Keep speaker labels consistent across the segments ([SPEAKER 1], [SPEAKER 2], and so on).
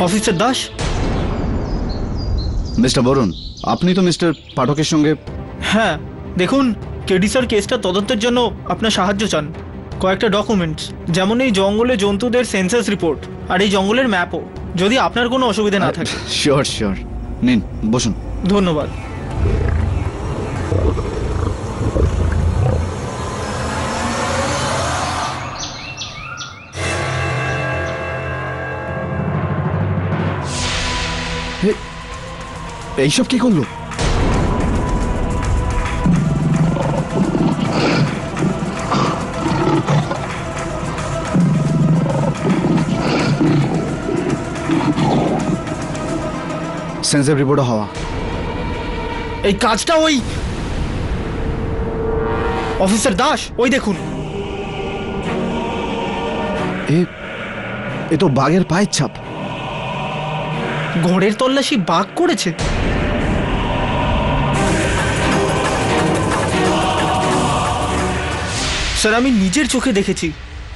[SPEAKER 1] Officer Das.
[SPEAKER 2] Mister Varun, আপনি তো mister পাঠকের সঙ্গে।
[SPEAKER 1] হ্যাঁ দেখুন, কেডি স্যার কেসটা তদন্তের জন্য আপনার সাহায্য চান। কয়েকটা ডকুমেন্টস, যেমন এই জঙ্গলে জন্তুদের সেন্সাস রিপোর্ট আর এই জঙ্গলের ম্যাপও, যদি আপনার কোনো অসুবিধা না থাকে।
[SPEAKER 2] শিওর শিওর, নিন বসুন।
[SPEAKER 1] ধন্যবাদ।
[SPEAKER 2] এইসব কি করলো? সেন্সর রিপোর্ট হওয়া।
[SPEAKER 1] এই কাজটা ওই অফিসার দাস, ওই দেখুন।
[SPEAKER 2] এ তো বাঘের পায়ের ছাপ।
[SPEAKER 1] ঘোড়ের তল্লাশি বাঘ করেছে? স্যার আমি নিজের চোখে দেখেছি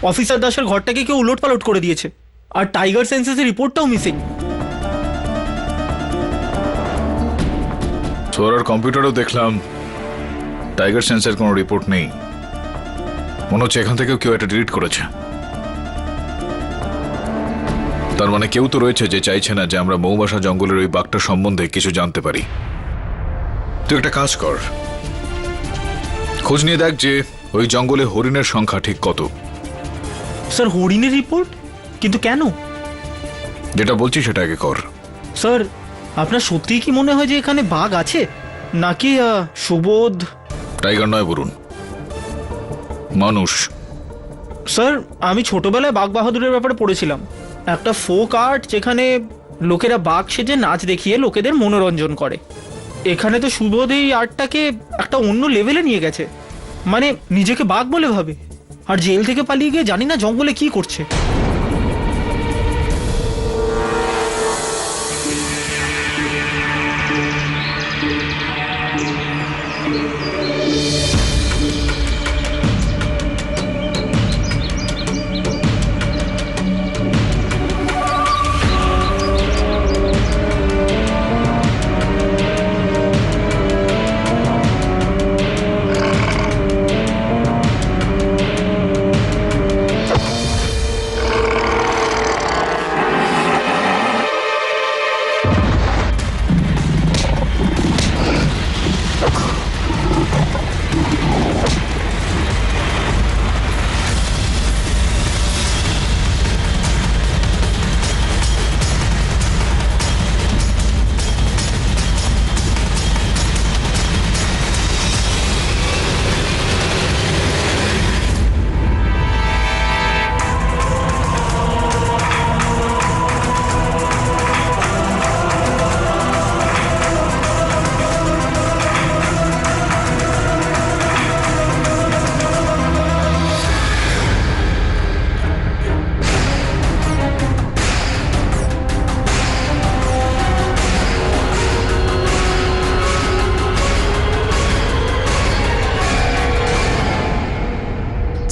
[SPEAKER 1] অফিসার দাসের ঘরটাকে কেউ উলটপালট করে দিয়েছে, আর টাইগার সেন্সাসের রিপোর্টটাও মিসিং।
[SPEAKER 3] সোরার কম্পিউটারও দেখলাম, টাইগার সেন্সের কোনো রিপোর্ট নেই। মনে হচ্ছে এখান থেকেও কেউ এটা ডিলিট করেছে। তার মানে কেউ তো রয়েছে যে চাইছে না যে আমরা মৌবাসা জঙ্গলের ওই বাঘটা সম্বন্ধে কিছু জানতে পারি। তুই একটা কাজ কর, খোঁজ নিয়ে দেখ যে ওই জঙ্গলে হরিণের সংখ্যা ঠিক কত।
[SPEAKER 1] স্যার হরিণের রিপোর্ট? কিন্তু কেন?
[SPEAKER 3] যেটা বলছি সেটা আগে কর।
[SPEAKER 1] স্যার আপনার সত্যিই কি মনে হয় যে এখানে বাঘ আছে, নাকি সুবোধ?
[SPEAKER 3] টাইগার নয় বরুণ, মানুষ।
[SPEAKER 1] স্যার আমি ছোটবেলায় বাঘ বাহাদুরের ব্যাপারে পড়েছিলাম, একটা ফোক আর্ট যেখানে লোকেরা বাঘ সেজে নাচ দেখিয়ে লোকেদের মনোরঞ্জন করে। এখানে তো সুবোধ এই আর্টটাকে একটা অন্য লেভেলে নিয়ে গেছে, মানে নিজেকে বাঘ বলে ভাবে, আর জেল থেকে পালিয়ে গিয়ে জানি না জঙ্গলে কি করছে।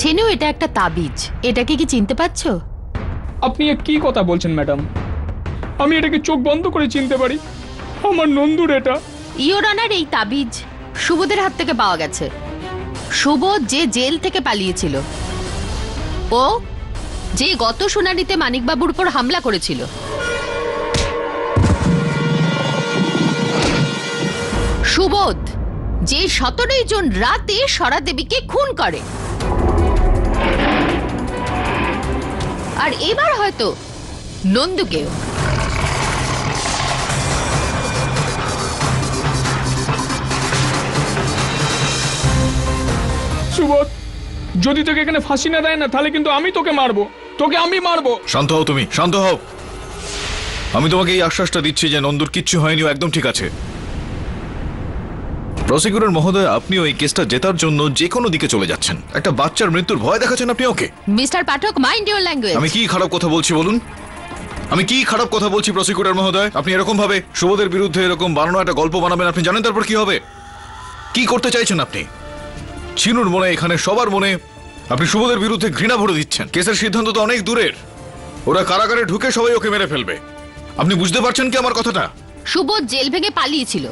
[SPEAKER 4] ছেনু, এটা একটা তাবিজ, এটাকে কি চিনতে পারছো?
[SPEAKER 5] আপনি কি কথা বলছেন ম্যাডাম? আমি এটাকে চোখ বন্ধ করে চিনতে পারি। আমার নন্দুর এটা।
[SPEAKER 4] ইওর অনার, এই তাবিজ সুবোধের হাত থেকে পাওয়া গেছে। সুবোধ যে জেল থেকে পালিয়েছিল, ও যে গত শুনানিতে মানিকবাবুর উপর হামলা করেছিল। সুবোধ যে 17 জন রাতে সরা দেবীকে খুন করে। আর এবার হয়তো নন্দুকেও।
[SPEAKER 5] সুবোধ, যদি তোকে এখানে ফাঁসি না দেয় না তাহলে কিন্তু আমি তোকে মারবো, তোকে আমি মারবো।
[SPEAKER 3] শান্ত হও তুমি, শান্ত হও। আমি তোমাকে এই আশ্বাসটা দিচ্ছি যে নন্দুর কিচ্ছু হয়নি, ও একদম ঠিক আছে। প্রসিকিউটর মহোদয়, আপনি ওই কেসটা জেতার জন্য যে কোনো দিকে চলে যাচ্ছেন। একটা বাচ্চার মৃত্যুর ভয় দেখাচ্ছেন আপনি ওকে।
[SPEAKER 4] Mister Pathak, mind your language.
[SPEAKER 3] আমি কি খারাপ কথা বলছি বলুন? আমি কি খারাপ কথা বলছি প্রসিকিউটর মহোদয়? আপনি এরকম ভাবে সুবোধের বিরুদ্ধে এরকম বানানো একটা গল্প বানাবেন, আপনি জানেন তারপর কি হবে? কি করতে চাইছেন আপনি? চিনুর মনে, এখানে সবার মনে আপনি সুবোধের বিরুদ্ধে ঘৃণা ভরে দিচ্ছেন। কেসের সিদ্ধান্ত তো অনেক দূরের, ওরা কারাগারে ঢুকে সবাই ওকে মেরে ফেলবে। আপনি বুঝতে পারছেন কি আমার কথাটা?
[SPEAKER 4] সুবোধ জেল ভেঙে পালিয়েছিল,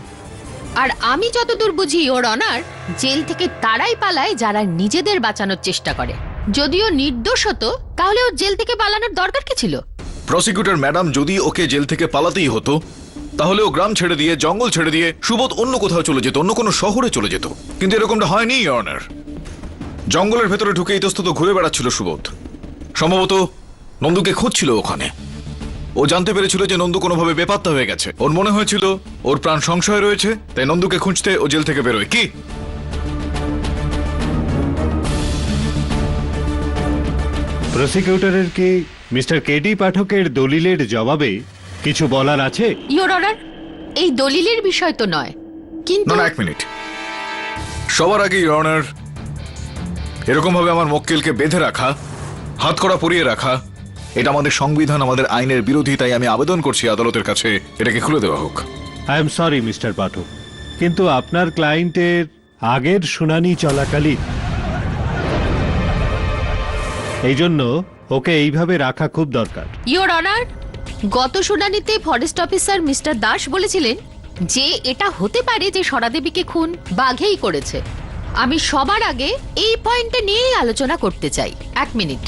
[SPEAKER 4] আর আমি যতদূর বুঝি ওর অনার, জেল থেকে তারাই পালায় যারা নিজেদের বাঁচানোর চেষ্টা করে। যদিও নির্দোষ হতো তাহলে ওর জেল থেকে পালানোর দরকার কি ছিল?
[SPEAKER 3] প্রসিকিউটর ম্যাডাম, যদি ওকে জেল থেকে পালাতেই হতো তাহলে ও গ্রাম ছেড়ে দিয়ে, জঙ্গল ছেড়ে দিয়ে সুবোধ অন্য কোথাও চলে যেত, অন্য কোনো শহরে চলে যেত। কিন্তু এরকমটা হয়নি ইওর অনার। জঙ্গলের ভেতরে ঢুকে ইতস্তত ঘুরে বেড়াচ্ছিল সুবোধ। সম্ভবত নন্দুকে খুঁজছিল ওখানে। ও জানতে পেরেছিল যে নন্দু কোনোভাবে বেপাত্তা হয়ে গেছে। ওর মনে হয়েছিল ওর প্রাণ সংশয় রয়েছে, তাই নন্দুকে খুঁজতে ও জেল থেকে বেরোয়। কি
[SPEAKER 6] প্রসিকিউটরের কি মিস্টার কেডি পাঠকের দলিলের জবাবে কিছু বলার আছে?
[SPEAKER 4] ইওর অনার, এই দলিলের বিষয় তো নয়, কিন্তু
[SPEAKER 3] না না, এক মিনিট। সবার আগে ইওর অনার, এরকম ভাবে আমার মক্কেলকে বেঁধে রাখা, হাত কড়া পরিয়ে রাখা, এটা আমাদের সংবিধান, আমাদের আইনের বিরোধী। তাই আমি আবেদন করছি আদালতের কাছে এটাকে খুলে দেওয়া হোক।
[SPEAKER 6] আই এম সরি মিস্টার পাঠক, কিন্তু আপনার ক্লায়েন্টের আগের শুনানি চলাকালীন, এই জন্য ওকে এইভাবে রাখা খুব দরকার।
[SPEAKER 4] ইওর অনার, গত শুনানিতে ফরেস্ট অফিসার মিস্টার দাস বলেছিলেন যে এটা হতে পারে যে সরাদেবীকে খুন বাঘেই করেছে। আমি সবার আগে এই পয়েন্টটা নিয়েই আলোচনা করতে চাই। এক মিনিট।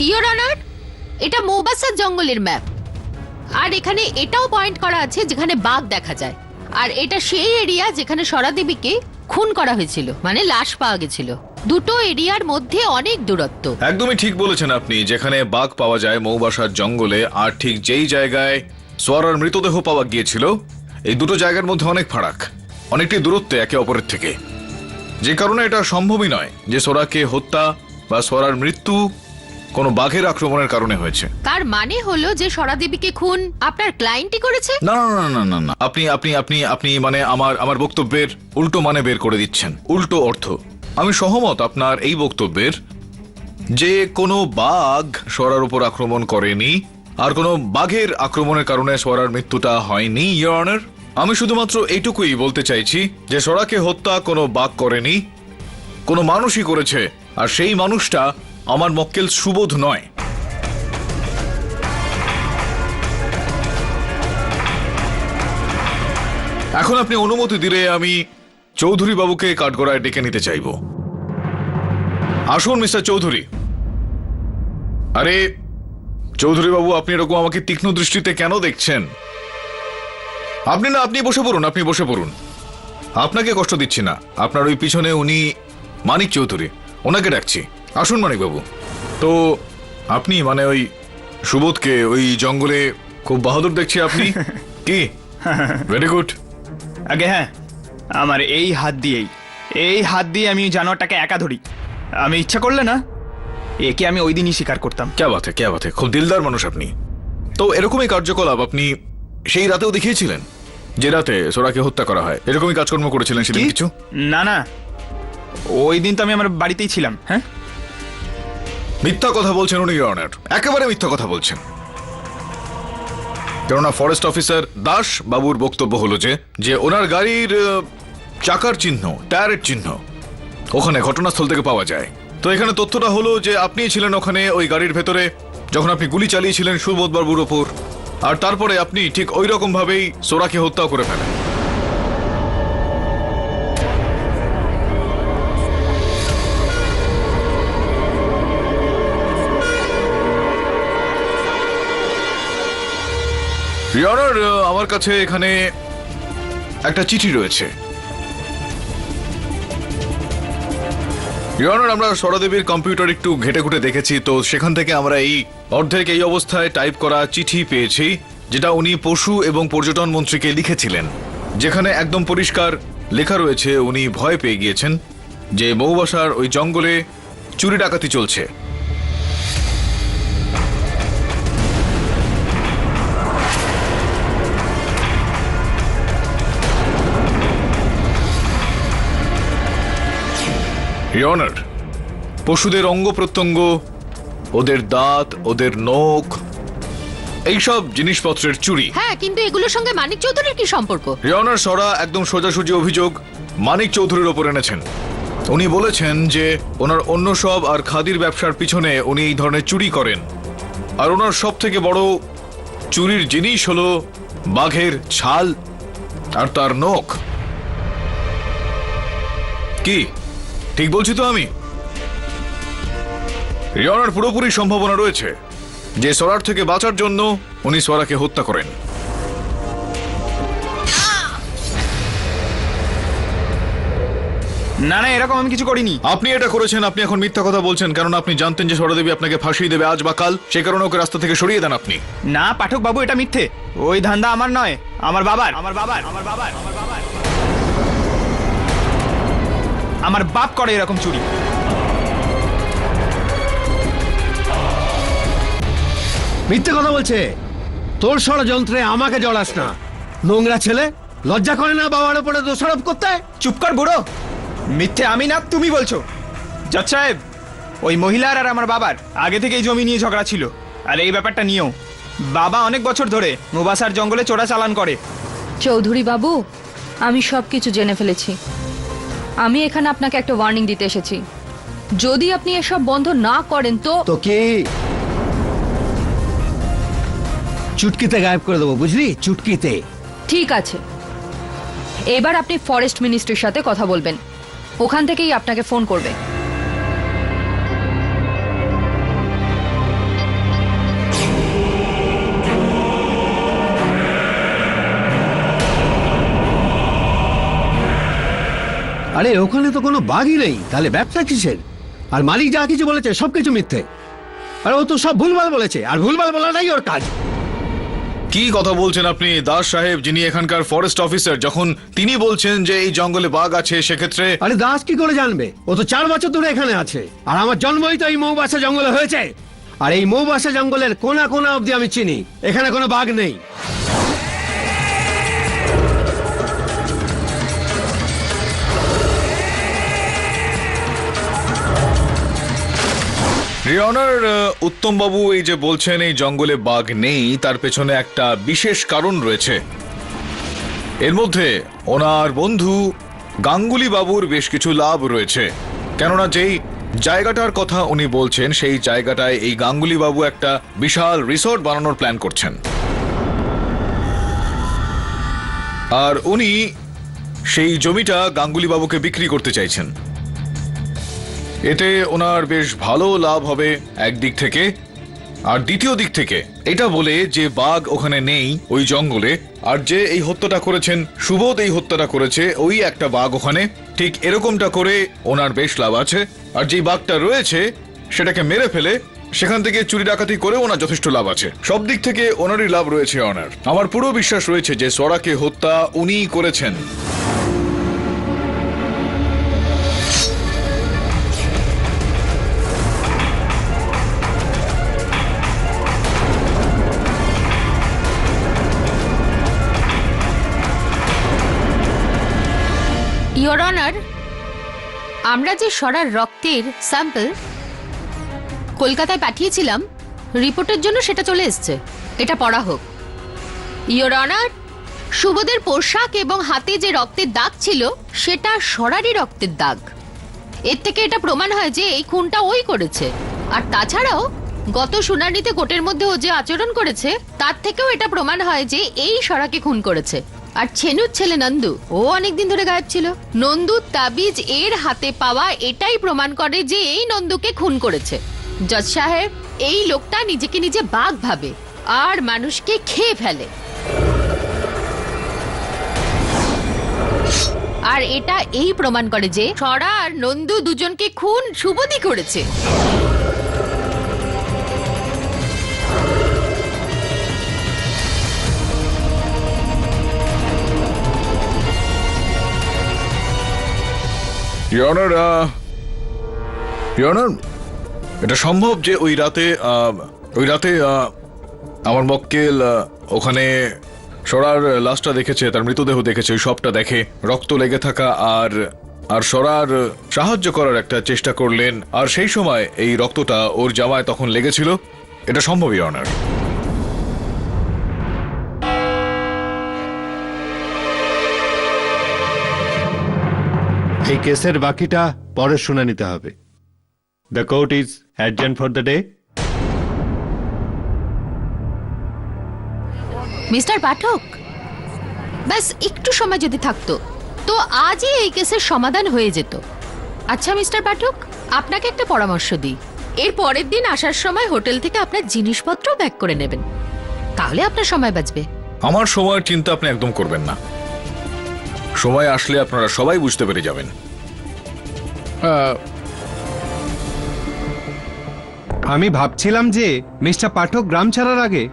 [SPEAKER 4] ইওর অনার, এটা মৌবাসার জঙ্গলের ম্যাপ, আর এখানে এটাও পয়েন্ট করা আছে যেখানে বাঘ দেখা যায়। আর এটা সেই এরিয়া যেখানে সরাদেবীকে খুন করা হয়েছিল, মানে লাশ পাওয়া গেছিল। দুটো এরিয়ার মধ্যে অনেক দূরত্ব।
[SPEAKER 3] একদমই ঠিক বলেছেন আপনি। যেখানে বাঘ পাওয়া যায় মৌবাসার জঙ্গলে, আর ঠিক যেই জায়গায় সোয়ারার মৃতদেহ পাওয়া গিয়েছিল, এই দুটো জায়গার মধ্যে অনেক ফারাক, অনেকটি দূরত্বে একে অপরের থেকে। যে কারণে এটা সম্ভবই নয় যে সোরাকে হত্যা বা সোরার মৃত্যু কোনো বাঘের আক্রমণের কারণে হয়েছে।
[SPEAKER 4] তার মানে হলো যে সরাদেবীকে খুন আপনার ক্লায়েন্টই করেছে?
[SPEAKER 3] না না না না না, আপনি আপনি আপনি আপনি মানে আমার বক্তব্যের উল্টো মানে বের করে দিচ্ছেন, উল্টো অর্থ। আমি সহমত আপনার এই বক্তব্যের যে কোনো বাঘ সোরার উপর আক্রমণ করেনি, আর কোনো বাঘের আক্রমণের কারণে সোরার মৃত্যুটা হয়নি ইওর অনার। আমি শুধুমাত্র এইটুকুই বলতে চাইছি যে সোরাকে হত্যা কোনো বাঘ করেনি, কোনো মানুষই করেছে, আর সেই মানুষটা আমার মক্কেল সুবোধ নয়। এখন আপনি অনুমতি দিলে আমি চৌধুরী বাবুকে কাঠগড়ায় ডেকে নিতে চাইব। আসুন মিস্টার চৌধুরী। আরে চৌধুরী বাবু, আপনি এরকম আমাকে তীক্ষ্ণ দৃষ্টিতে কেন দেখছেন? আপনি বসে পড়ুন, আপনি বসে পড়ুন। আপনাকে কষ্ট দিচ্ছি না। আপনার ওই পিছনে উনি মানিক চৌধুরী, ওনাকে ডাকছি। আসুন মানিক বাবু। তো আপনি মানে ওই সুবোধকে ওই জঙ্গলে খুব বাহাদুর দেখছি আপনি। কি? Very good.
[SPEAKER 7] আগে হ্যাঁ, আমার এই হাত দিয়ে আমি জানোয়ারটাকে একা ধরি। আমি ইচ্ছা করলে না একে আমি ওই দিনই শিকার করতাম।
[SPEAKER 3] ক্যা বাত হে, খুব দিলদার মানুষ আপনি। তো এরকমই কার্যকলাপ আপনি সেই রাতেও দেখিয়েছিলেন, যে রাতে সোরাকে হত্যা করা হয়। এরকমই কাজকর্ম করেছিলেন সেদিন কিছু?
[SPEAKER 7] না না, ওই দিন তো আমি আমার বাড়িতেই ছিলাম। হ্যাঁ,
[SPEAKER 3] মিথ্যা কথা বলছেন উনি ইওর অনার, একেবারে মিথ্যা কথা বলছেন। কেননা ফরেস্ট অফিসার দাস বাবুর বক্তব্য হলো যে ওনার গাড়ির চাকার চিহ্ন, টায়ারের চিহ্ন ওখানে ঘটনাস্থল থেকে পাওয়া যায়। তো এখানে তথ্যটা হলো যে আপনি ছিলেন ওখানে ওই গাড়ির ভেতরে যখন আপনি গুলি চালিয়েছিলেন সুবোধ বাবুর ওপর, আর তারপরে আপনি ঠিক ওই রকম ভাবেই সোরাকে হত্যাও করে ফেলেন। ইওর অনার, আমার কাছে এখানে একটা চিঠি রয়েছে। ইওর অনার, আমরা সরাদেবীর কম্পিউটার একটু ঘেটে ঘুটে দেখেছি, তো সেখান থেকে আমরা এই অর্ধেক এই অবস্থায় টাইপ করা চিঠি পেয়েছি, যেটা উনি পশু এবং পর্যটন মন্ত্রীকে লিখেছিলেন, যেখানে একদম পরিষ্কার লেখা রয়েছে উনি ভয় পেয়ে গিয়েছেন যে মৌবাসার ওই জঙ্গলে চুরি ডাকাতি চলছে। ইওর অনার, পশুদের অঙ্গ প্রত্যঙ্গ, ওদের দাঁত, ওদের নখ, এইসব জিনিসপত্রের চুরি।
[SPEAKER 4] হ্যাঁ, কিন্তু এগুলোর সঙ্গে মানিক চৌধুরীর কি সম্পর্ক?
[SPEAKER 3] ইওর অনার, সরা একদম সোজাসুজি অভিযোগ মানিক চৌধুরীর ওপর এনেছেন। উনি বলেছেন যে ওনার অন্য সব আর খাদির ব্যবসার পিছনে উনি এই ধরনের চুরি করেন, আর ওনার সব থেকে বড় চুরির জিনিস হলো বাঘের ছাল আর তার নখ। কি ঠিক বলছি তো আমি? ইওর অনার, পুরোপুরি সম্ভাবনা রয়েছে যে সরার থেকে বাঁচার জন্য উনি সরাকে হত্যা করেন।
[SPEAKER 7] না না, এরকম আমি কিছু করিনি।
[SPEAKER 3] আপনি এটা করেছেন। আপনি এখন মিথ্যা কথা বলছেন, কারণ আপনি জানতেন যে সরাদেবী আপনাকে ফাঁসিয়ে দেবে আজ বা কাল, সেই কারণে ওকে রাস্তা থেকে সরিয়ে দেন আপনি।
[SPEAKER 7] না পাঠক বাবু, এটা মিথ্যে। ওই ধান্দা আমার নয়, আমার বাবার। আমার বাবার আমার বাবার আমার বাবার আমার বাপ করে এরকম চুরি।
[SPEAKER 8] মিথ্যে কথা বলছে। তোর ষড়যন্ত্রে আমাকে জড়াস না, নোংরা ছেলে। লজ্জা করে না বাবার উপরে দোষারোপ করতে?
[SPEAKER 7] চুপ কর বুড়ো। মিথ্যে আমি না, তুমি বলছো। জজ সাহেব, ওই মহিলার আর আমার বাবার আগে থেকে এই জমি নিয়ে ঝগড়া ছিল, আর এই ব্যাপারটা নিয়েও। বাবা অনেক বছর ধরে মুবাসার জঙ্গলে চোরাচালান করে।
[SPEAKER 9] চৌধুরী বাবু, আমি সব কিছু জেনে ফেলেছি। আমি এখানে আপনাকে একটা ওয়ার্নিং দিতে এসেছি। যদি আপনি এসব বন্ধ না করেন তো
[SPEAKER 8] তো কি চুটকিতে গায়েব করে দেবো, বুঝলি? চুটকিতে।
[SPEAKER 9] ঠিক আছে, এবার আপনি ফরেস্ট মিনিস্ট্রির সাথে কথা বলবেন, ওখান থেকেই আপনাকে ফোন করবে।
[SPEAKER 8] আরে ওখানে তো কোনো বাঘই নেই, তাহলে ব্যবসা কিসের? আর মালিক যা কিছু বলেছে সবকিছু মিথ্যে। আর ও তো সব ভুলভাল বলেছে, আর ভুলভাল বলাটাই ওর কাজ।
[SPEAKER 3] কি কথা বলছেন আপনি দাস সাহেব, যিনি এখানকার ফরেস্ট অফিসার? যখন তিনি বলছেন যে এই জঙ্গলে বাঘ আছে, সেক্ষেত্রে
[SPEAKER 8] আরে দাস কি করে জানবে? ও তো 4 বছর ধরে এখানে আছে, আর আমার জন্মই তো এই মৌবাসা জঙ্গলে হয়েছে। আর এই মৌবাসা জঙ্গলের কোনা কোনা অবধি আমি চিনি, এখানে কোনো বাঘ নেই।
[SPEAKER 3] রিয়নার, উত্তম বাবু এই যে বলছেন এই জঙ্গলে বাঘ নেই, তার পেছনে একটা বিশেষ কারণ রয়েছে। এর মধ্যে ওনার বন্ধু গাঙ্গুলি বাবুর বেশ কিছু লাভ রয়েছে, কেননা যেই জায়গাটার কথা উনি বলছেন সেই জায়গাটায় এই গাঙ্গুলি বাবু একটা বিশাল রিসর্ট বানানোর প্ল্যান করছেন, আর উনি সেই জমিটা গাঙ্গুলি বাবুকে বিক্রি করতে চাইছেন। এতে ওনার বেশ ভালো লাভ হবে একদিক থেকে, আর দ্বিতীয় দিক থেকে এটা বলে যে বাঘ ওখানে নেই ওই জঙ্গলে, আর যে এই হত্যাটা করেছেন, সুবোধ এই হত্যাটা করেছে, ওই একটা বাঘ ওখানে, ঠিক এরকমটা করে ওনার বেশ লাভ আছে। আর যে বাঘটা রয়েছে সেটাকে মেরে ফেলে সেখান থেকে চুরি ডাকাতি করে ওনার যথেষ্ট লাভ আছে। সব দিক থেকে ওনারই লাভ রয়েছে ওনার। আমার পুরো বিশ্বাস রয়েছে যে সরাকে হত্যা উনিই করেছেন।
[SPEAKER 4] ইওর অনার, আমরা যে সরার রক্তের স্যাম্পল কলকাতায় পাঠিয়েছিলাম রিপোর্টের জন্য, সেটা চলে এসছে। এটা পড়া হোক। ইওর অনার, সুবোধের পোশাক এবং হাতে যে রক্তের দাগ ছিল সেটা সরারই রক্তের দাগ। এর থেকে এটা প্রমাণ হয় যে এই খুনটা ওই করেছে। আর তাছাড়াও গত শুনানিতে কোর্টের মধ্যে ও যে আচরণ করেছে তার থেকেও এটা প্রমাণ হয় যে এই সরাকে খুন করেছে। আর ছেনুর ছেলে নন্দু, ও অনেকদিন ধরে গায়েব ছিল। নন্দুর তাবিজ এর হাতে পাওয়া এটাই প্রমাণ করে যে এই নন্দুকে খুন করেছে। জজ সাহেব, এই লোকটা নিজেকে নিজে বাঘ ভাবে আর মানুষকে খেয়ে ফেলে। আর এটা এই প্রমাণ করে যে সরা আর নন্দু দুজনকে খুন শুভদি করেছে।
[SPEAKER 3] Your Honor, এটা সম্ভব যে ওই রাতে আমার মক্কেল ওখানে সরার লাশটা দেখেছে, তার মৃতদেহ দেখেছে, ওই সবটা দেখে, রক্ত লেগে থাকা আর সরার সাহায্য করার একটা চেষ্টা করলেন, আর সেই সময় এই রক্তটা ওর জামায় তখন লেগেছিল। এটা সম্ভব, Your Honor।
[SPEAKER 6] এই কেসের বাকিটা পরে শুনানিতে হবে। The court is adjourn for the day.
[SPEAKER 4] Mister Pathak, ব্যাস একটু সময় যদি থাকতো তো আজই এই কেসের সমাধান হয়ে যেত। আচ্ছা মিস্টার পাঠক, আপনাকে একটা পরামর্শ দিই, এর পরের দিন আসার সময় হোটেল থেকে আপনার জিনিসপত্র ব্যাক করে নেবেন, তাহলে আপনার সময় বাঁচবে।
[SPEAKER 3] আমার সময়ের চিন্তা আপনি একদম করবেন না, সময় আসলে আপনারা সবাই বুঝতে পেরে যাবেন।
[SPEAKER 10] আমি ভাবছিলাম যে মিস্টার পাঠক গ্রাম ছাড়ার আগে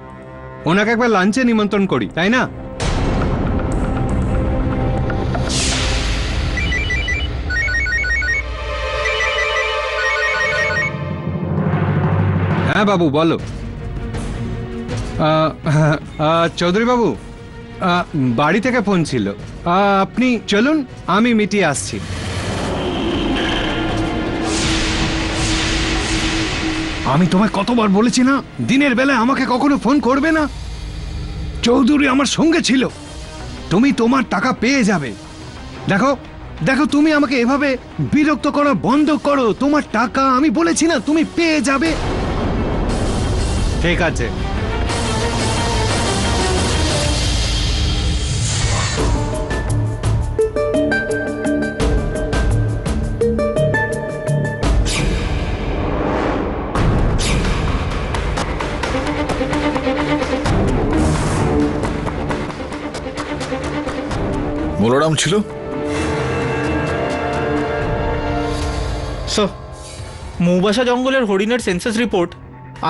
[SPEAKER 10] ওনাকে একবার লাঞ্চে নিমন্ত্রণ করি, তাই না? হ্যাঁ বাবু, বলো। চৌধুরী বাবু, বাড়ি থেকে ফোন ছিল, আপনি চলুন, আমি মিটিয়ে আসছি। আমি তোমায় কতবার বলেছি না, দিনের বেলায় আমাকে কখনো ফোন করবে না। চৌধুরী আমার সঙ্গে ছিল, তুমি তোমার টাকা পেয়ে যাবে। দেখো দেখো, তুমি আমাকে এভাবে বিরক্ত করা বন্ধ করো, তোমার টাকা আমি বলেছি না তুমি পেয়ে যাবে। ঠিক আছে।
[SPEAKER 3] বলরাম ছিল
[SPEAKER 1] স্যার, মৌবাসা জঙ্গলের হরিণের সেন্সাস রিপোর্ট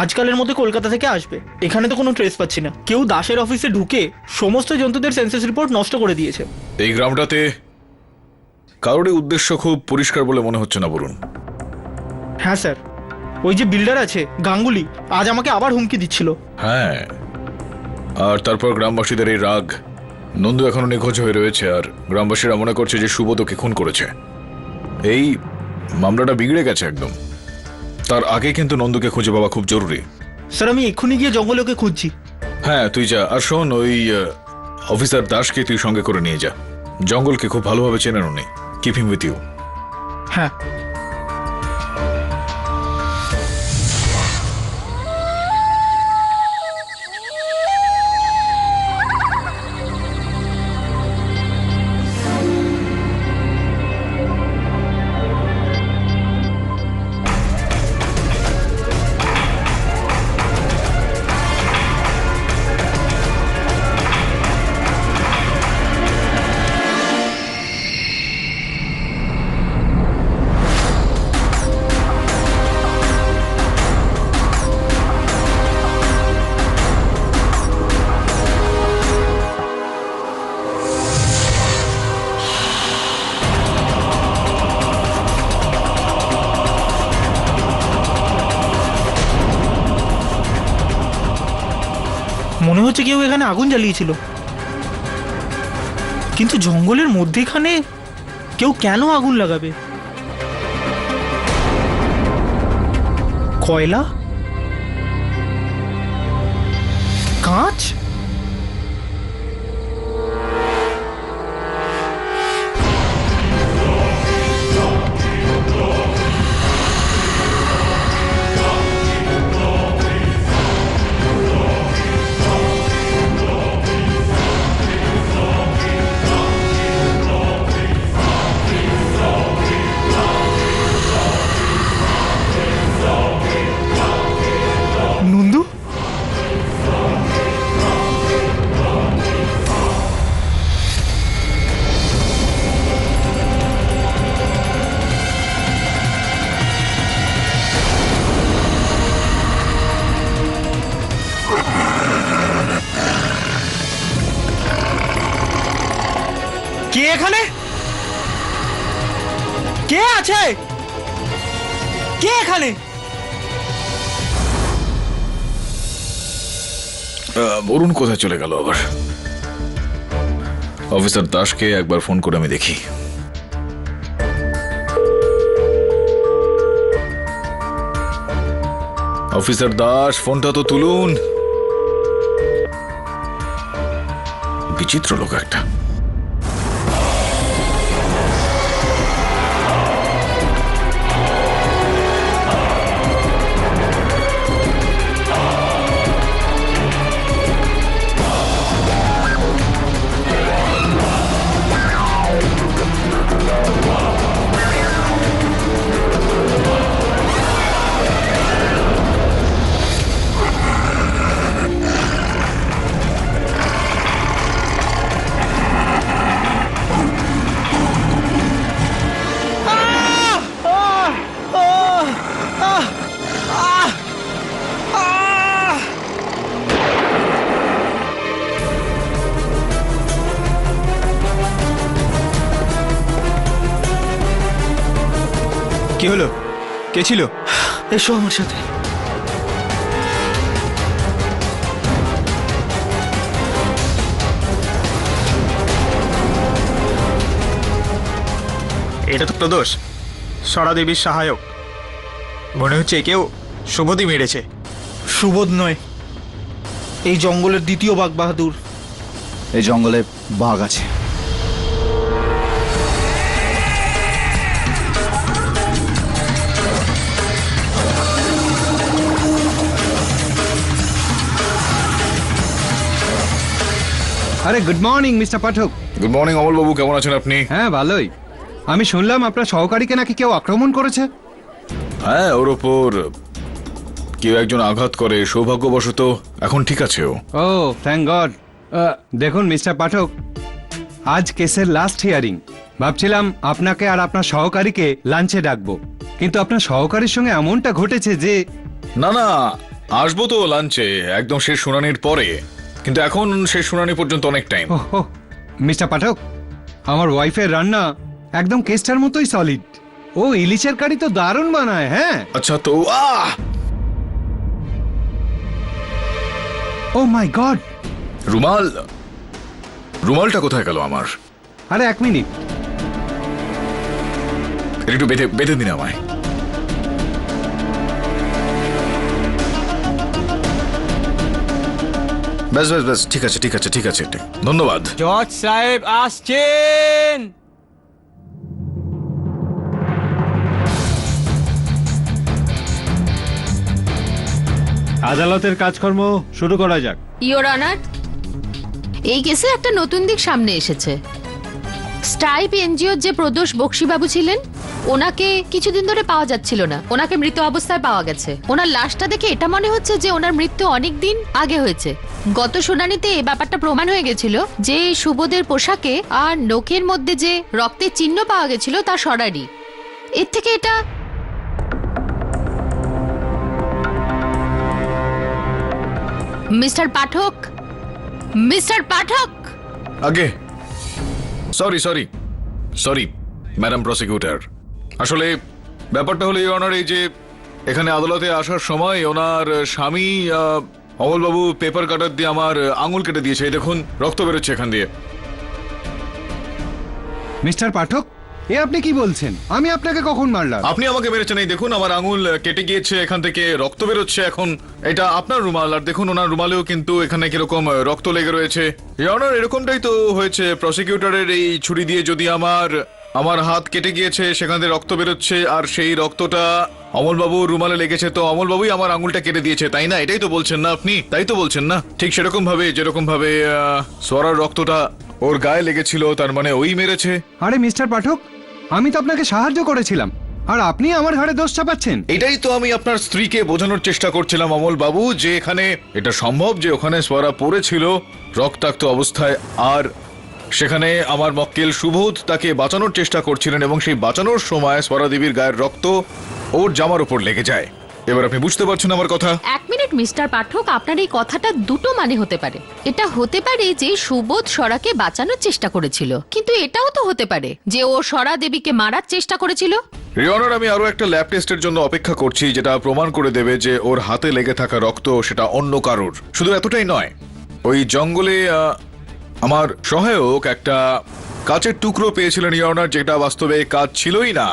[SPEAKER 1] আজকালের মধ্যে কলকাতা থেকে আসবে। এখানে তো কোনো ট্রেস পাচ্ছি না। কেউ দাসের অফিসে ঢুকে সমস্ত জন্তুদের সেন্সাস রিপোর্ট নষ্ট করে দিয়েছে।
[SPEAKER 3] এই গ্রামটাতে কারোরই উদ্দেশ্য খুব পরিষ্কার বলে মনে হচ্ছে না, বলুন।
[SPEAKER 1] হ্যাঁ স্যার, ওই যে বিল্ডার আছে গাঙ্গুলি, আজ আমাকে আবার হুমকি দিচ্ছিল।
[SPEAKER 3] হ্যাঁ, আর তারপর গ্রামবাসীদের এই রাগ। নন্দু এখনো নিখোঁজ হয়ে রয়েছে, আর গ্রামবাসীরা মনে করছে যে সুবোধকে খুন করেছে। এই মামলাটা বিগড়ে গেছে একদম। তার আগে কিন্তু নন্দুকে খুঁজে পাওয়া খুব জরুরি।
[SPEAKER 1] স্যার, আমি এক্ষুনি গিয়ে জঙ্গলে ওকে খুঁজছি।
[SPEAKER 3] হ্যাঁ, তুই যা। আর শোন, ওই অফিসার দাসকে তুই সঙ্গে করে নিয়ে যা। জঙ্গলকে খুব ভালোভাবে চেনেন উনি। Keep him with you.
[SPEAKER 1] হ্যাঁ। মনে হচ্ছে কেউ এখানে আগুন জ্বালিয়েছিল, কিন্তু জঙ্গলের মধ্যেখানে কেউ কেন আগুন লাগাবে? কয়লা, কাঁচ, নন্দু, কে আছে? কে এখানে?
[SPEAKER 3] অরুণ কোথায় চলে গেল আবার? অফিসার দাসকে একবার ফোন করে আমি দেখি। অফিসার দাস, ফোনটা তো তুলুন। বিচিত্র লোক একটা।
[SPEAKER 7] কি হলো? কে ছিল?
[SPEAKER 1] এসো আমার সাথে।
[SPEAKER 7] এটা তো প্রদোষ, সরা দেবীর সহায়ক। মনে হচ্ছে কেউ শুভদী মেরেছে।
[SPEAKER 1] সুবোধ নয়, এই জঙ্গলের দ্বিতীয় বাঘ বাহাদুর।
[SPEAKER 2] এই জঙ্গলে বাঘ আছে।
[SPEAKER 10] আরে গুড মর্নিং মিস্টার পাঠক।
[SPEAKER 3] গুড মর্নিং অমল বাবু, কেমন আছেন আপনি?
[SPEAKER 10] হ্যাঁ ভালোই। আমি শুনলাম আপনার সহকারীকে নাকি কেউ আক্রমণ করেছে।
[SPEAKER 3] হ্যাঁ, ওর ওপর কেউ একজন আঘাত করে, সৌভাগ্যবশত এখন ঠিক আছে ও।
[SPEAKER 10] ও থ্যাংক গড। দেখুন মিস্টার পাঠক, আজ কেসের লাস্ট হিয়ারিং। ভাবছিলাম আপনাকে আর আপনার সহকারীকে লাঞ্চে ডাকবো, কিন্তু আপনার সহকারীর সঙ্গে এমনটা ঘটেছে যে।
[SPEAKER 3] না না, আসবো তো লাঞ্চে একদম শেষ শুনানির পরে, কিন্তু এখন শেষ শুনানি পর্যন্ত অনেক টাইম।
[SPEAKER 10] ওহ মিস্টার পাঠক, আমার ওয়াইফের রান্না একদম কেসটার মতোই সলিড। ও ইলিশের কারি তো দারুণ বানায়। হ্যাঁ
[SPEAKER 3] আচ্ছা তো
[SPEAKER 10] ও মাই গড,
[SPEAKER 3] রুমালটা কোথায় গেল আমার?
[SPEAKER 10] আরে এক মিনিট।
[SPEAKER 3] একটু বেঁধে দিন আমায়। ব্যাস ব্যাস ব্যাস, ঠিক আছে ঠিক আছে ঠিক আছে, ধন্যবাদ।
[SPEAKER 7] জজ সাহেব আসছেন।
[SPEAKER 6] আদালতের কাজকর্ম শুরু করা যাক।
[SPEAKER 4] ইওর অনার, এই কেসে একটা নতুন দিক সামনে এসেছে। স্টাইপ এনজিওর যে প্রদোষ বক্সিবাবু ছিলেন, ওনাকে কিছুদিন ধরে পাওয়া যাচ্ছিল না। ওনাকে মৃত অবস্থায় পাওয়া গেছে। ওনার লাশটা দেখে এটা মনে হচ্ছে যে ওনার মৃত্যু অনেক দিন আগে হয়েছে। গত শুনানিতে এই ব্যাপারটা প্রমাণ হয়ে গেছিল যে সুবোধের পোশাকে আর নখের মধ্যে যে রক্তের চিহ্ন পাওয়া গেছিল তা সরারই। এর থেকে এটা মিস্টার পাঠক, মিস্টার পাঠক।
[SPEAKER 3] আগে sorry sorry sorry madam prosecutor, আসলে ব্যাপারটা হলো এই অনার, এই যে এখানে আদালতে আসার সময় ওনার স্বামী অমলবাবু পেপার কাটার দিয়ে আমার আঙুল কেটে দিয়েছে। এই দেখুন রক্ত বেরোচ্ছে এখান দিয়ে।
[SPEAKER 10] মিস্টার পাঠক, এ আপনি কি বলছেন? আমি আপনাকে কখন মারলাম?
[SPEAKER 3] আপনি আমাকে মেরেছেন। এই দেখুন আমার আঙুল কেটে গিয়েছে, এখান থেকে রক্ত বেরোচ্ছে। এখন এটা আপনার রুমাল, আর দেখুন ওনার রুমালেও কিন্তু এখানে কিরকম রক্ত লেগে রয়েছে। অনার এরকমটাই তো হয়েছে, প্রসিকিউটরের এই ছুরি দিয়ে যদি আমার হাত কেটে গিয়েছে, সেখান থেকে রক্ত বেরোচ্ছে, আর সেই রক্তটা অমলবাবুর রুমালে লেগেছে, তো অমলবাবুই আমার আঙুলটা কেটে দিয়েছে, তাই না? এটাই তো বলছেন না আপনি? তাই তো বলছেন না? ঠিক সেরকম ভাবে যেরকম ভাবে সোয়ারার রক্তটা ওর গায়ে লেগেছিল, তার মানে ওই মেরেছে।
[SPEAKER 10] আরে মিস্টার পাঠক, আমি তো আপনাকে সাহায্য করেছিলাম, আর আপনি আমার ঘাড়ে দোষ চাপাচ্ছেন।
[SPEAKER 3] এটাই তো আমি আপনার স্ত্রীকে বোঝানোর চেষ্টা করছিলাম অমল বাবু, যে এখানে এটা সম্ভব যে ওখানে সোয়ারা পড়েছিল রক্তাক্ত অবস্থায়, আর সেখানে আমার মক্কেল সুবোধ তাকে বাঁচানোর চেষ্টা করছিলেন, এবং সেই বাঁচানোর সময় সোয়ারা দেবীর গায়ের রক্ত ওর জামার উপর লেগে যায়। এবার আপনি বুঝতে পারছেন আমার কথা?
[SPEAKER 4] এক মিনিট মিস্টার পাঠক, আপনার এই কথাটা দুটো মানে হতে পারে। এটা হতে পারে যে সুবোধ স্বরাকে বাঁচানোর চেষ্টা করেছিল, কিন্তু এটাও তো হতে পারে যে ও স্বরা দেবীকে মারার চেষ্টা করেছিল।
[SPEAKER 3] রিওনার, আমি আরো একটা ল্যাব টেস্টের জন্য অপেক্ষা করছি, যেটা প্রমাণ করে দেবে যে ওর হাতে লেগে থাকা রক্ত সেটা অন্য কারোর। শুধু এতটাই নয়, ওই জঙ্গলে আমার সহায়ক একটা কাচের টুকরো পেয়েছিলেন রিওনার, যেটা বাস্তবে কাজ ছিলই না।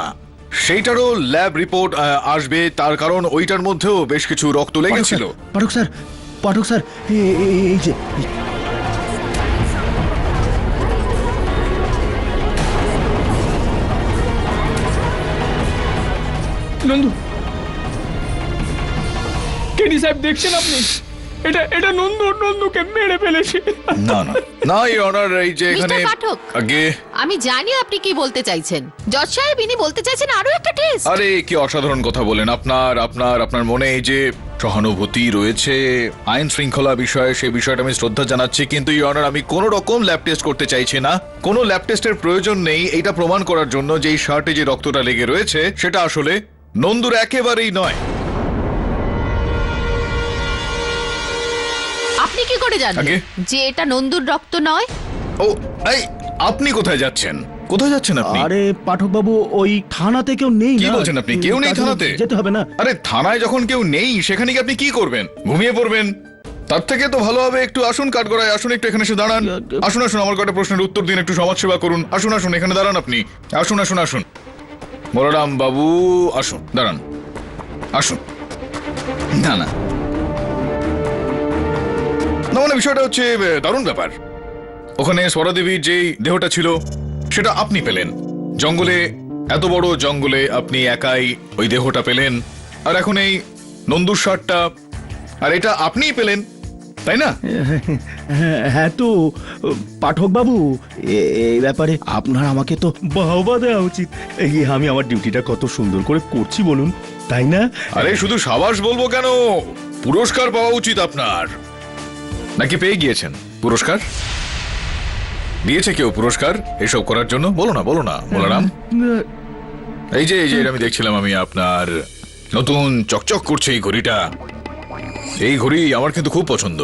[SPEAKER 3] সেইটারও ল্যাব রিপোর্ট আসবে, তার কারণ ওইটার মধ্যেও বেশ কিছু রক্ত লেগেছিল।
[SPEAKER 8] পাঠক স্যার এই যে
[SPEAKER 5] নন্দু, কেডি সাহেব দেখছেন আপনি? এটা নন্দুকে মেরে ফেলেছে।
[SPEAKER 3] না না না রিওনার, এই যে এখানে
[SPEAKER 4] মিস্টার পাঠক,
[SPEAKER 3] আগে
[SPEAKER 4] আমি জানি আপনি কি বলতে চাইছেন। জজ সাহেব, ইনি বলতে চাইছেন আরো একটা টেস্ট।
[SPEAKER 3] আরে কি অসাধারণ কথা বলেন। আপনার মনে এই যে সহানুভূতি রয়েছে আইন শৃঙ্খলা বিষয়ে, সেই বিষয়টা আমি শ্রদ্ধা জানাচ্ছি, কিন্তু ইওর অনার, আমি কোনো রকম ল্যাব টেস্ট করতে চাইছি না। কোনো ল্যাব টেস্টের প্রয়োজন নেই এইটা প্রমাণ করার জন্য যে এই শার্টে যে রক্তটা লেগে রয়েছে সেটা আসলে নন্দুর একেবারেই নয়।
[SPEAKER 4] আপনি কি করে জানেন
[SPEAKER 3] আগে?
[SPEAKER 4] যে এটা নন্দুর রক্ত নয়?
[SPEAKER 3] ও এই, আপনি কোথায় যাচ্ছেন? কোথায় যাচ্ছেন আপনি?
[SPEAKER 8] আরে পাঠক বাবু, ওই থানাতে কেউ নেই।
[SPEAKER 3] কি বলছেন আপনি? কেউ নেই থানাতে?
[SPEAKER 8] যেতে হবে না।
[SPEAKER 3] আরে থানায় যখন কেউ নেই সেখানে কি আপনি কি করবেন? ঘুমিয়ে পড়বেন? তার থেকে তো ভালো হবে একটু আসুন কাঠগড়ায়, আসুন একটু এখানে এসে দাঁড়ান। আসুন আমার কটা প্রশ্নের উত্তর দিন, একটু সমাজসেবা করুন। আসুন এখানে দাঁড়ান আপনি। আসুন বলরাম বাবু, আসুন দাঁড়ান, আসুন। না না না, মানে বিষয়টা হচ্ছে দারুণ ব্যাপার। ওখানে স্বরাদেবীর যেই দেহটা ছিল সেটা আপনি পেলেন জঙ্গলে, এত বড় জঙ্গলে আপনি একাই ওই দেহটা পেলেন, আর এখন এই নন্দুর শার্টটা আর এটা আপনিই পেলেন, তাই না?
[SPEAKER 8] হ্যাঁ তো পাঠক বাবু, এই ব্যাপারে আপনার আমাকে তো বাহবা দেওয়া উচিত। আমি আমার ডিউটিটা কত সুন্দর করে করছি বলুন, তাই না?
[SPEAKER 3] আরে শুধু সাবাস বলবো কেন, পুরস্কার পাওয়া উচিত আপনার। নাকি পেয়ে গিয়েছেন পুরস্কার? দিয়েছে কেউ পুরস্কার এসব করার জন্য? বলো না বলরাম। এই যে আমি দেখছিলাম, আমি আপনার নতুন চকচক করছে এই ঘড়িটা। এই ঘড়ি আমার কিন্তু খুব পছন্দ।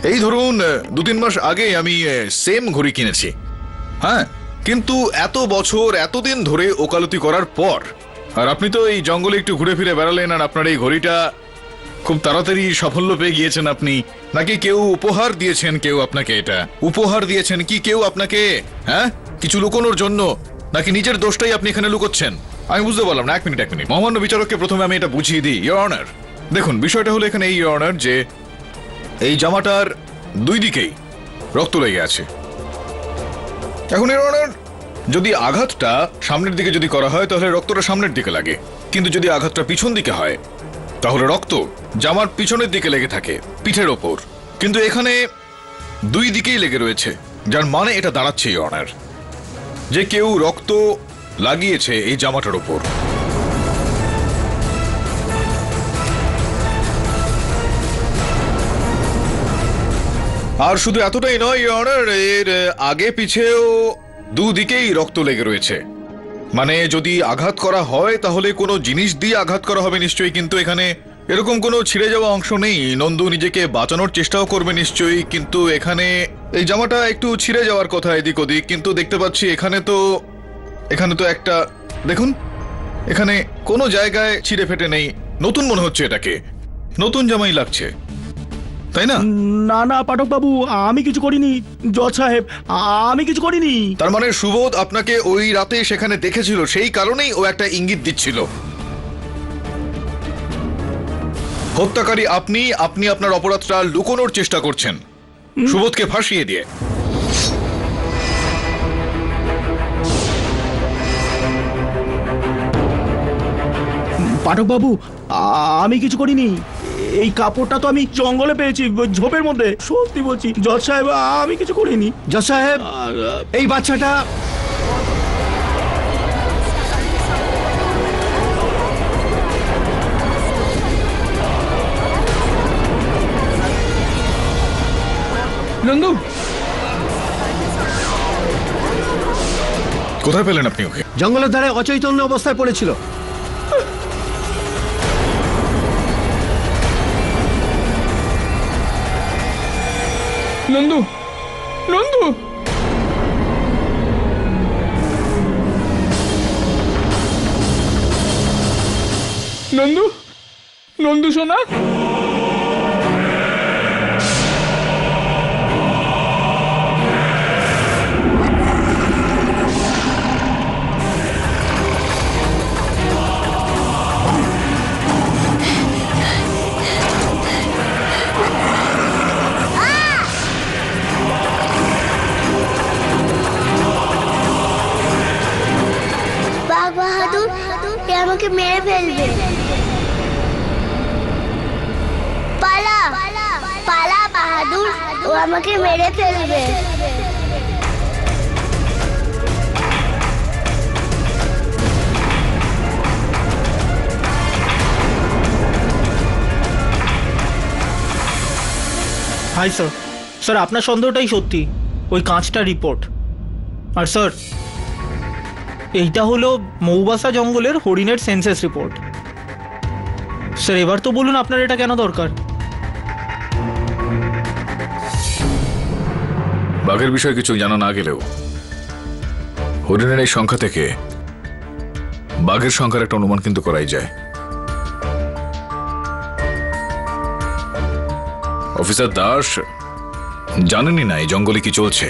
[SPEAKER 3] এই ধরুন 2-3 মাস আগে আমি সেম ঘড়ি কিনেছি, হ্যাঁ, কিন্তু এত বছর এতদিন ধরে ওকালতি করার পর। আর আপনি তো এই জঙ্গলে একটু ঘুরে ফিরে বেড়ালেন, আর আপনার এই ঘড়িটা খুব তাড়াতাড়ি সাফল্য পেয়ে গিয়েছেন আপনি। নাকি কেউ উপহার দিয়েছেন? কেউ আপনাকে এটা উপহার দিয়েছেন কি কেউ আপনাকে, হ্যাঁ, কিছু লুকোনোর জন্য? নাকি নিজের দোষটাই আপনি এখানে লুকোচ্ছেন? আমি বুঝতে পারলাম না। এক মিনিট মহামান্য বিচারককে প্রথমে আমি এটা বুঝিয়ে দিই। ইওর অনার, দেখুন বিষয়টা হলো এখানে এই ইওর অনার, যে এই জামাটার দুই দিকেই রক্ত লেগে আছে। এখন ইওর অনার, যদি আঘাতটা সামনের দিকে যদি করা হয় তাহলে রক্তটা সামনের দিকে লাগে, কিন্তু যদি আঘাতটা পিছন দিকে হয় তাহলে রক্ত জামার পিছনের দিকে লেগে থাকে, পিঠের ওপর। কিন্তু এখানে দুই দিকেই লেগে রয়েছে, যার মানে এটা দাঁড়াচ্ছে ইওর অনার যে কেউ রক্ত লাগিয়েছে এই জামাটার ওপর। আর শুধু এতটাই নয় ইওর অনার, এর আগে পিছেও দুদিকেই রক্ত লেগে রয়েছে। মানে যদি আঘাত করা হয় তাহলে কোনো জিনিস দিয়ে আঘাত করা হবে নিশ্চয়ই, কিন্তু এখানে এরকম কোনো ছিঁড়ে যাওয়া অংশ নেই। নন্দু নিজেকে বাঁচানোর চেষ্টাও করবে নিশ্চয়ই, কিন্তু এখানে এই জামাটা একটু ছিঁড়ে যাওয়ার কথা এদিক ওদিক, কিন্তু দেখতে পাচ্ছি এখানে তো একটা, দেখুন এখানে কোনো জায়গায় ছিঁড়ে ফেটে নেই। নতুন মনে হচ্ছে, এটাকে নতুন জামাই লাগছে, তাই না?
[SPEAKER 8] না পাঠক বাবু, আমি কিছু করিনি। জজ সাহেব, আমি কিছু করিনি।
[SPEAKER 3] তার মানে সুবোধ আপনাকে ওই রাতে সেখানে দেখেছিল, সেই কারণেই ও একটা ইঙ্গিত দিচ্ছিল। হত্যাকারী আপনি আপনার অপরাধটা লুকোনোর চেষ্টা করছেন সুবোধকে ফাঁসিয়ে দিয়ে।
[SPEAKER 8] পাঠক বাবু, আমি কিছু করিনি। এই কাপড়টা তো আমি জঙ্গলে পেয়েছি, ঝোপের মধ্যে। সত্যি বলছি জজ সাহেব, আমি কিছু করিনি। জজ সাহেব, এই বাচ্চাটা
[SPEAKER 5] নন্দু,
[SPEAKER 3] কোথায় পেলেন আপনি ওকে?
[SPEAKER 8] জঙ্গলের ধারে অচৈতন্য অবস্থায় পড়েছিল।
[SPEAKER 5] নন্দু, নন্দু, নন্দু, নন্দু সোনা।
[SPEAKER 11] বাঘ বাহাদুর এ আমাকে মেরে ফেলবে। পালা পালা বাহাদুর, ও আমাকে মেরে ফেলবে।
[SPEAKER 1] হাই স্যার, স্যার আপনার সন্দেহটাই সত্যি, ওই কাঁচটা রিপোর্ট। আর স্যার এইটা হলো মৌবাসা জঙ্গলের হরিণের সেন্সাস রিপোর্ট। স্যার এবার তো বলুন আপনার এটা কেন দরকার?
[SPEAKER 3] বাঘের বিষয়ে কিছু জানা না গেলেও হরিণের এই সংখ্যা থেকে বাঘের সংখ্যার একটা অনুমান কিন্তু করাই যায়। অফিসার দাস জানেনই না এই জঙ্গলে কি চলছে।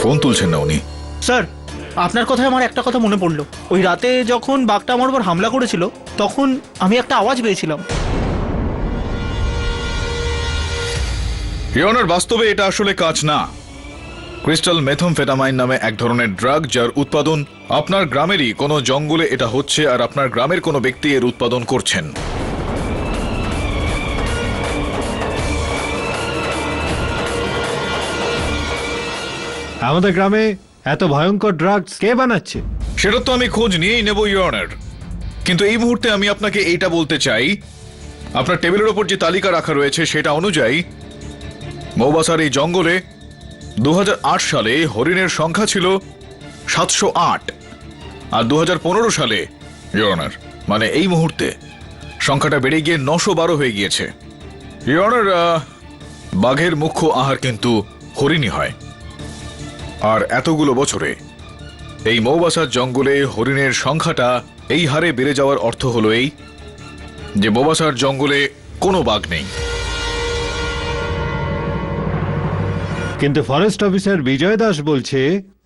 [SPEAKER 3] ফোন তুলছেন না উনি।
[SPEAKER 1] স্যার আপনার কথায় আমার একটা কথা মনে পড়লো, ওই রাতে যখন বাঘটা আমার উপর হামলা করেছিল তখন আমি একটা আওয়াজ পেয়েছিলাম।
[SPEAKER 3] ইয়নার, বাস্তবে এটা আসলে কাজ না। ক্রিস্টাল মেথমফেটামাইন নামে এক ধরনের ড্রাগ, যার উৎপাদন আপনার গ্রামেরই কোনো জঙ্গলে এটা হচ্ছে, আর আপনার গ্রামের কোনো ব্যক্তি এর উৎপাদন করছেন।
[SPEAKER 6] আমাদের গ্রামে এত ভয়ঙ্কর ড্রাগস কে বানাচ্ছে?
[SPEAKER 3] সেটা তো আমি খোঁজ নিয়েই নেব ইয়নার, কিন্তু এই মুহূর্তে আমি আপনাকে এইটা বলতে চাই, আপনার টেবিলের ওপর যে তালিকা রাখা রয়েছে সেটা অনুযায়ী মৌবাসার এই জঙ্গলে 2008 সালে হরিণের সংখ্যা ছিল 708, আর 2015 সালে ইয়নার মানে এই মুহূর্তে সংখ্যাটা বেড়ে গিয়ে 912 হয়ে গিয়েছে। ইয়নার, বাঘের মুখ্য আহার কিন্তু হরিণই হয়, আর এতগুলো বছরে এই মৌবাসার জঙ্গলে হরিণের সংখ্যাটা এই হারে বেড়ে যাওয়ার অর্থ হলো এই যে মৌবাসার জঙ্গলে কোনো বাঘ নেই।
[SPEAKER 6] কিন্তু ফরেস্ট অফিসার বিজয় দাস বলছে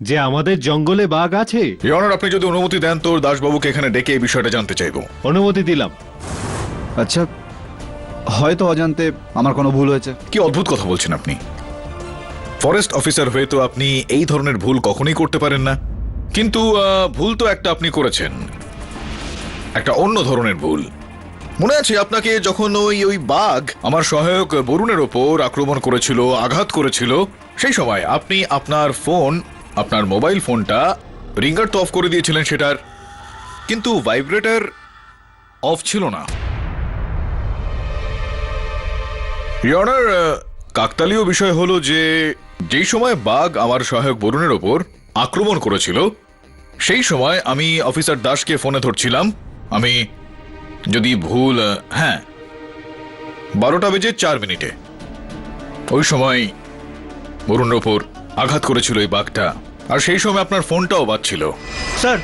[SPEAKER 6] যে আমাদের জঙ্গলে বাঘ আছে।
[SPEAKER 3] ইয়নার, আপনি যদি অনুমতি দেন তো দাসবাবুকে এখানে ডেকে এই বিষয়টা জানতে চাইবো।
[SPEAKER 6] অনুমতি দিলাম।
[SPEAKER 2] আচ্ছা, হয়তো অজান্তে আমার কোনো ভুল হয়েছে।
[SPEAKER 3] কি অদ্ভুত কথা বলছেন আপনি! ফরেস্ট অফিসার হয়ে তো আপনি এই ধরনের ভুল কখনোই করতে পারেন না, কিন্তু ভুল তো একটা আপনি করেছেন, একটা অন্য ধরনের ভুল। মনে আছে আপনাকে যখন ওই বাঘ আমার সহায়ক বরুণের ওপর আক্রমণ করেছিল, আঘাত করেছিল, সেই সময় আপনি আপনার মোবাইল ফোনটা রিঙ্গার তো অফ করে দিয়েছিলেন সেটার, কিন্তু ভাইব্রেটর অফ ছিল না। ইয়নার, কাকতালীয় বিষয় হলো যে যেই সময় বাঘ আমার সহায়ক বরুণের ওপর আক্রমণ করেছিল সেই সময় আমি অফিসার দাসকে ফোনে ধরছিলাম। আমি যদি ভুল, 12:04 ওই সময় বরুণের ওপর আঘাত করেছিল এই বাঘটা, আর সেই সময় আপনার ফোনটাও বাজছিল।
[SPEAKER 1] স্যার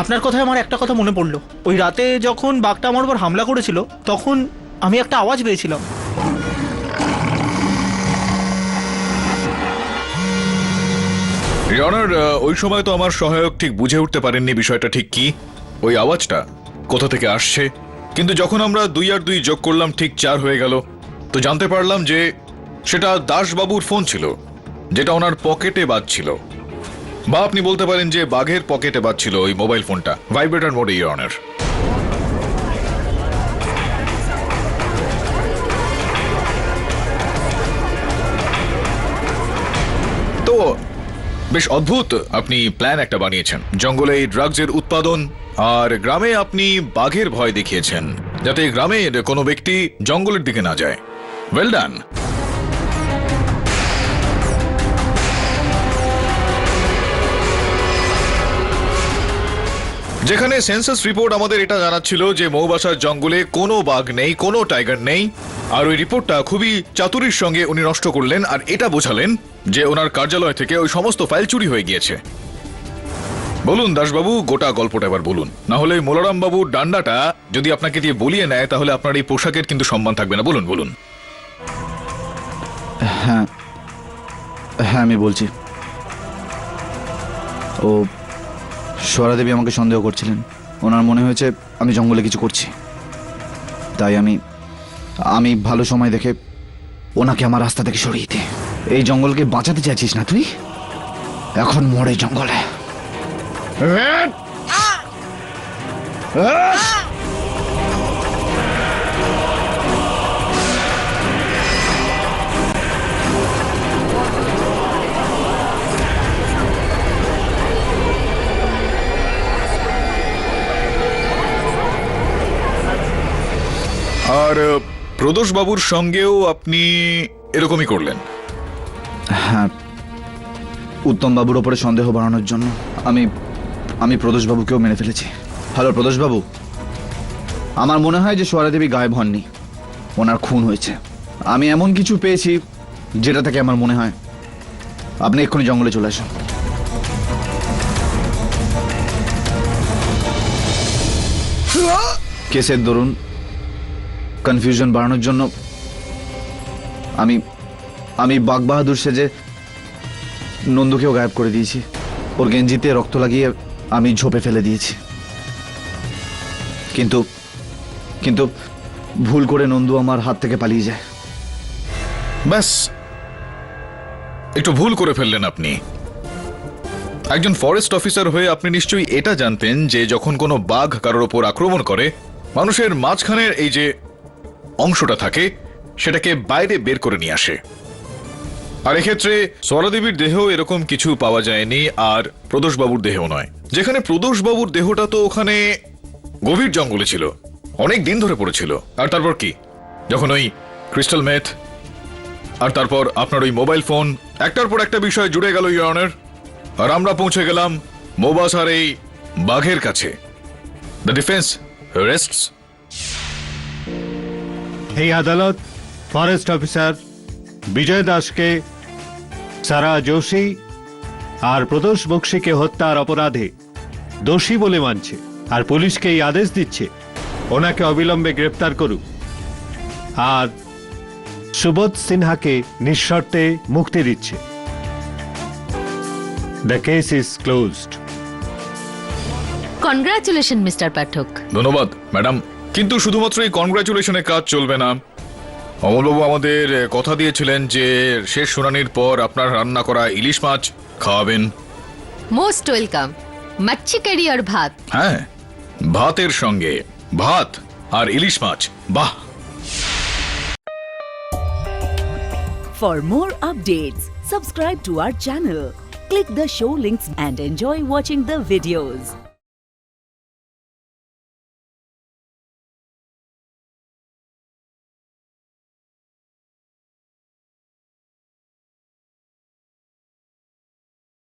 [SPEAKER 1] আপনার কথায় আমার একটা কথা মনে পড়লো, ওই রাতে যখন বাঘটা আমার উপর হামলা করেছিল তখন আমি একটা আওয়াজ পেয়েছিলাম।
[SPEAKER 3] ইয়নার, ওই সময় তো আমার সহায়ক ঠিক বুঝে উঠতে পারেননি বিষয়টা ঠিক কি, ওই আওয়াজটা কোথা থেকে আসছে, কিন্তু যখন আমরা 2 আর 2 যোগ করলাম ঠিক 4 হয়ে গেল, তো জানতে পারলাম যে সেটা দাসবাবুর ফোন ছিল, যেটা ওনার পকেটে বাজছিল, বা আপনি বলতে পারেন যে বাঘের পকেটে বাজছিল ওই মোবাইল ফোনটা, ভাইব্রেটর মোডে। ইয়নার, তো বেশ অদ্ভুত আপনি প্ল্যান একটা বানিয়েছেন। জঙ্গলে এই ড্রাগসের উৎপাদন, আর গ্রামে আপনি বাঘের ভয় দেখিয়েছেন যাতে গ্রামের কোনো ব্যক্তি জঙ্গলের দিকে না যায়। Well done. যেখানে সেন্সাস রিপোর্ট আমাদের এটা জানাচ্ছিল যে মৌবাসার জঙ্গলে কোনো বাঘ নেই, কোনো টাইগার নেই, আর ওই রিপোর্টটা খুবই চাতুরির সঙ্গে উনি নষ্ট করলেন আর এটা বোঝালেন যে ওনার কার্যালয় থেকে ওই সমস্ত ফাইল চুরি হয়ে গিয়েছে। বলুন দাসবাবু, গোটা গল্পটা এবার বলুন, না হলে মোলারাম বাবুর ডান্ডাটা যদি আপনাকে দিয়ে বলিয়ে নেয় তাহলে আপনার এই পোশাকের কিন্তু সম্মান থাকবে না। বলুন বলুন।
[SPEAKER 2] হ্যাঁ হ্যাঁ আমি বলছি। ও স্বরা দেবী আমাকে সন্দেহ করছিলেন। ওনার মনে হয়েছে আমি জঙ্গলে কিছু করছি, তাই আমি ভালো সময় দেখে ওনাকে আমার রাস্তা থেকে সরিয়ে দিই। এই জঙ্গলকে বাঁচাতে চাইছিস না তুই? এখন মরে জঙ্গলে।
[SPEAKER 3] আর প্রদোষ বাবুর সঙ্গেও আপনি এরকমই করলেন?
[SPEAKER 2] হ্যাঁ, উত্তম বাবুর ওপরে সন্দেহ বাড়ানোর জন্য আমি প্রদোষ বাবুকেও মেরে ফেলেছি। হ্যালো প্রদোষ বাবু, আমার মনে হয় যে স্বরা দেবী গায়েব হননি, ওনার খুন হয়েছে। আমি এমন কিছু পেয়েছি যেটা থেকে আমার মনে হয় আপনি এক্ষুনি জঙ্গলে চলে আসুন। কেসের দরুন কনফিউশন বাড়ানোর জন্য আমি বাঘ বাহাদুর সেজে নন্দুকেও গায়েব করে দিয়েছি। ওর গেঞ্জিতে রক্ত লাগিয়ে আমি ঝোপে ফেলে দিয়েছি। কিন্তু কিন্তু ভুল করে নন্দু আমার হাত থেকে পালিয়ে যায়।
[SPEAKER 3] ব্যাস, একটু ভুল করে ফেললেন আপনি। একজন ফরেস্ট অফিসার হয়ে আপনি নিশ্চয়ই এটা জানতেন যে যখন কোনো বাঘ কারোর ওপর আক্রমণ করে, মানুষের মাঝখানের এই যে অংশটা থাকে সেটাকে বাইরে বের করে নিয়ে আসে। আর এক্ষেত্রে স্বরাদেবীর দেহ এরকম কিছু পাওয়া যায়নি, আর প্রদোষবাবুর দেহ নয়। যেখানে প্রদোষবাবুর দেহটা তো ওখানে গভীর জঙ্গলে ছিল, অনেক দিন ধরে পড়েছিল। আর তারপর কি, যখন ওই ক্রিস্টাল মেথ আর তারপর আপনার ওই মোবাইল ফোন, একটার পর একটা বিষয় জুড়ে গেল ইওর অনার, আর আমরা পৌঁছে গেলাম মৌবাসার এই বাঘের কাছে। The defence রেস্টস।
[SPEAKER 6] এই আদালত ফরেস্ট অফিসার বিজয় দাসকে, সারা যোশী আর প্রদোষ বক্সিকে হত্যার অপরাধে দোষী বলে মানছে, আর পুলিশকে এই আদেশ দিচ্ছে ওনাকে অবিলম্বে গ্রেপ্তার করুক আর সুবোধ সিনহাকে নিঃশর্তে মুক্তি দিচ্ছে। The case is closed.
[SPEAKER 4] Congratulation mister Pathak.
[SPEAKER 3] ধন্যবাদ ম্যাডাম, কিন্তু শুধুমাত্র এই কনগ্রাচুলেশনে কাজ চলবে না। অমলবাবু আমাদের কথা দিয়েছিলেন যে শেষ শুনানির পর আপনার রান্না করা ইলিশ মাছ খাওয়াবেন।
[SPEAKER 4] Most welcome. মাচ্ছি কারি আর ভাত।
[SPEAKER 3] হ্যাঁ, ভাতের সঙ্গে ভাত আর ইলিশ মাছ, বাহ।
[SPEAKER 12] For more updates, subscribe to our channel, click the show links and enjoy watching the videos.